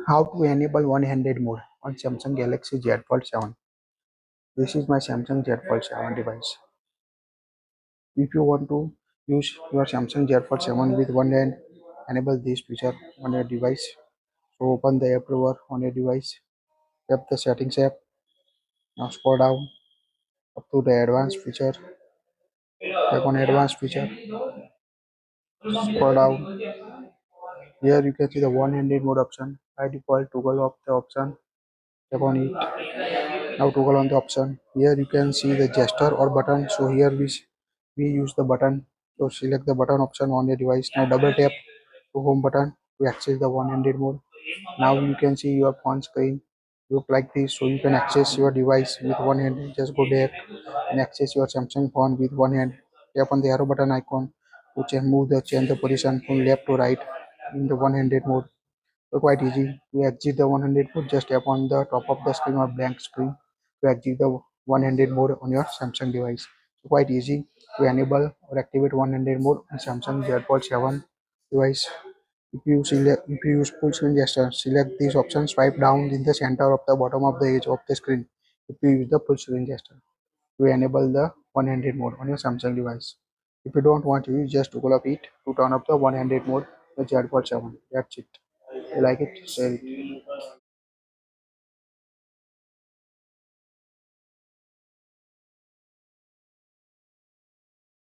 How to enable one-handed mode on Samsung Galaxy Z Fold 7. This is my Samsung Z Fold 7 device. If you want to use your Samsung Z Fold 7 with one hand, enable this feature on your device. So open the app drawer on your device, tap the settings app, now scroll down up to the advanced feature, tap on advanced feature, scroll down. Here you can see the one-handed mode option. By default, toggle off the option, tap on it. Now toggle on the option. Here you can see the gesture or button. So here we use the button. So select the button option on your device. Now double tap to home button to access the one-handed mode. Now you can see your phone screen look like this. So you can access your device with one hand. Just go back and access your Samsung phone with one hand. Tap on the arrow button icon to change the position from left to right in the one-handed mode. So quite easy to exit the one-handed mode. Just tap on the top of the screen or blank screen to exit the one-handed mode on your Samsung device. So quite easy to enable or activate one-handed mode on Samsung Z Fold 7 device. If you use full screen gesture, select this option, swipe down in the center of the bottom of the edge of the screen. If you use the full screen gesture to enable the one-handed mode on your Samsung device. If you don't want to use, just toggle up it to turn up the one-handed mode, the Z Fold 7. That's it. You like it? Share it.